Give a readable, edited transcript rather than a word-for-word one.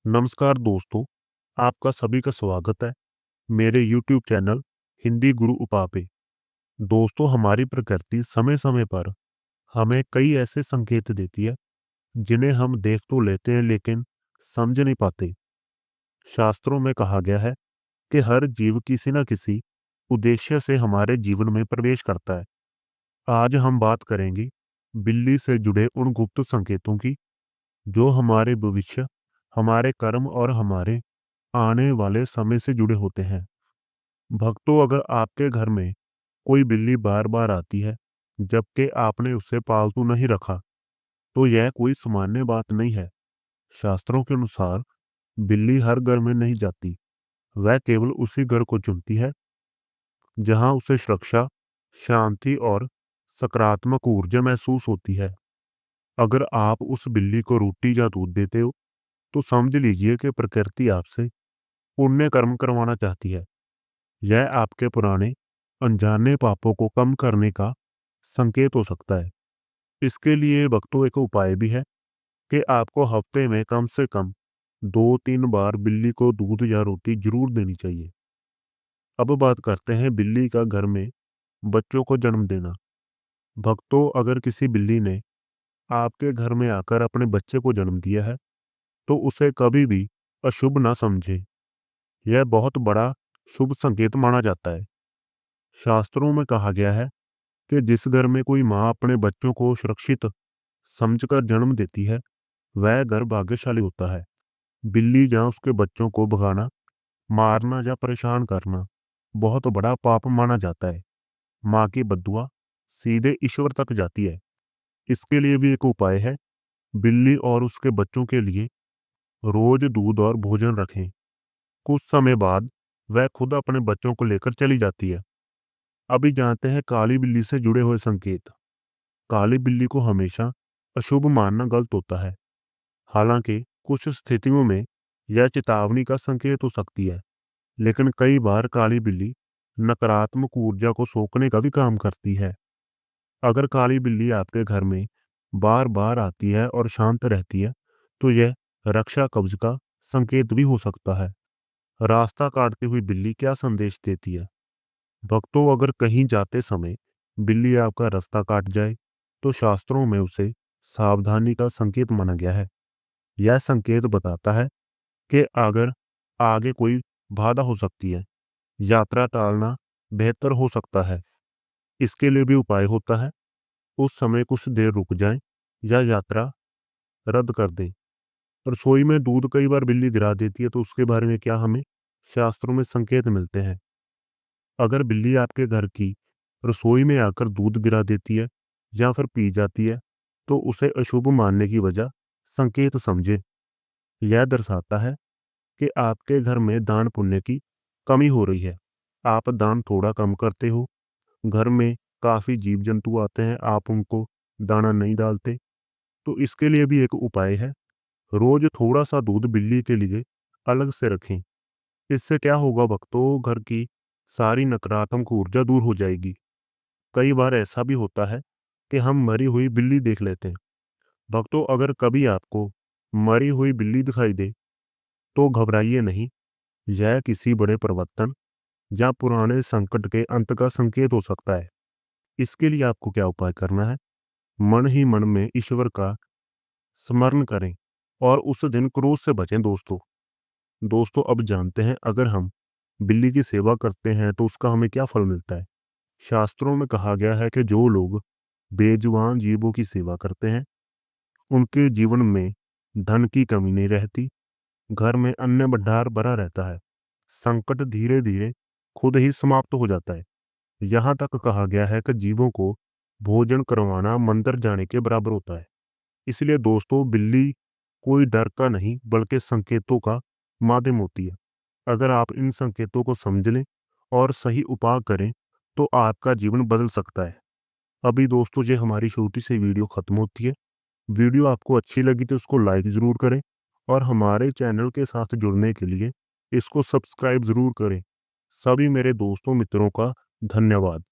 नमस्कार दोस्तों, आपका सभी का स्वागत है मेरे YouTube चैनल हिंदी गुरु उपा पे। दोस्तों, हमारी प्रकृति समय-समय पर हमें कई ऐसे संकेत देती है जिन्हें हम देख तो लेते हैं लेकिन समझ नहीं पाते। शास्त्रों में कहा गया है कि हर जीव किसी न किसी उद्देश्य से हमारे जीवन में प्रवेश करता है। आज हम बात करेंगे बिल्ली से जुड़े उन गुप्त संकेतों की जो हमारे भविष्य, हमारे कर्म और हमारे आने वाले समय से जुड़े होते हैं। भक्तों, अगर आपके घर में कोई बिल्ली बार बार आती है जबकि आपने उसे पालतू नहीं रखा, तो यह कोई सामान्य बात नहीं है। शास्त्रों के अनुसार बिल्ली हर घर में नहीं जाती, वह केवल उसी घर को चुनती है जहां उसे सुरक्षा, शांति और सकारात्मक ऊर्जा महसूस होती है। अगर आप उस बिल्ली को रोटी या दूध देते हो, तो समझ लीजिए कि प्रकृति आपसे पुण्य कर्म करवाना चाहती है। यह आपके पुराने अनजाने पापों को कम करने का संकेत हो सकता है। इसके लिए भक्तों एक उपाय भी है कि आपको हफ्ते में कम से कम 2-3 बार बिल्ली को दूध या रोटी जरूर देनी चाहिए। अब बात करते हैं बिल्ली का घर में बच्चों को जन्म देना। भक्तों, अगर किसी बिल्ली ने आपके घर में आकर अपने बच्चे को जन्म दिया है, तो उसे कभी भी अशुभ ना समझे। यह बहुत बड़ा शुभ संकेत माना जाता है। शास्त्रों में कहा गया है कि जिस घर में कोई माँ अपने बच्चों को सुरक्षित समझकर जन्म देती है, वह घर भाग्यशाली होता है। बिल्ली या उसके बच्चों को भगाना, मारना या परेशान करना बहुत बड़ा पाप माना जाता है। माँ की बद्दुआ सीधे ईश्वर तक जाती है। इसके लिए भी एक उपाय है। बिल्ली और उसके बच्चों के लिए रोज दूध और भोजन रखें। कुछ समय बाद वह खुद अपने बच्चों को लेकर चली जाती है। अभी जानते हैं काली बिल्ली से जुड़े हुए संकेत। काली बिल्ली को हमेशा अशुभ मानना गलत होता है। हालांकि कुछ स्थितियों में यह चेतावनी का संकेत हो सकती है, लेकिन कई बार काली बिल्ली नकारात्मक ऊर्जा को सोखने का भी काम करती है। अगर काली बिल्ली आपके घर में बार बार आती है और शांत रहती है, तो यह रक्षा कवच का संकेत भी हो सकता है। रास्ता काटती हुई बिल्ली क्या संदेश देती है? भक्तों, अगर कहीं जाते समय बिल्ली आपका रास्ता काट जाए, तो शास्त्रों में उसे सावधानी का संकेत माना गया है। यह संकेत बताता है कि अगर आगे कोई बाधा हो सकती है, यात्रा टालना बेहतर हो सकता है। इसके लिए भी उपाय होता है। उस समय कुछ देर रुक जाएं या यात्रा रद्द कर दें। रसोई में दूध कई बार बिल्ली गिरा देती है, तो उसके बारे में क्या हमें शास्त्रों में संकेत मिलते हैं? अगर बिल्ली आपके घर की रसोई में आकर दूध गिरा देती है या फिर पी जाती है, तो उसे अशुभ मानने की वजह संकेत समझे। यह दर्शाता है कि आपके घर में दान पुण्य की कमी हो रही है। आप दान थोड़ा कम करते हो। घर में काफी जीव जंतु आते हैं, आप उनको दाना नहीं डालते। तो इसके लिए भी एक उपाय है। रोज थोड़ा सा दूध बिल्ली के लिए अलग से रखें। इससे क्या होगा भक्तों, घर की सारी नकारात्मक ऊर्जा दूर हो जाएगी। कई बार ऐसा भी होता है कि हम मरी हुई बिल्ली देख लेते हैं। भक्तों, अगर कभी आपको मरी हुई बिल्ली दिखाई दे, तो घबराइए नहीं। यह किसी बड़े परिवर्तन या पुराने संकट के अंत का संकेत हो सकता है। इसके लिए आपको क्या उपाय करना है? मन ही मन में ईश्वर का स्मरण करें और उस दिन क्रोध से बचें। दोस्तों, अब जानते हैं अगर हम बिल्ली की सेवा करते हैं तो उसका हमें क्या फल मिलता है। शास्त्रों में कहा गया है कि जो लोग बेजुबान जीवों की सेवा करते हैं, उनके जीवन में धन की कमी नहीं रहती, घर में अन्न भंडार भरा रहता है, संकट धीरे धीरे खुद ही समाप्त हो जाता है। यहाँ तक कहा गया है कि जीवों को भोजन करवाना मंदिर जाने के बराबर होता है। इसलिए दोस्तों, बिल्ली कोई डर का नहीं बल्कि संकेतों का माध्यम होती है। अगर आप इन संकेतों को समझ लें और सही उपाय करें, तो आपका जीवन बदल सकता है। अभी दोस्तों, ये हमारी छोटी सी वीडियो खत्म होती है। वीडियो आपको अच्छी लगी तो इसको लाइक जरूर करें और हमारे चैनल के साथ जुड़ने के लिए इसको सब्सक्राइब जरूर करें। सभी मेरे दोस्तों मित्रों का धन्यवाद।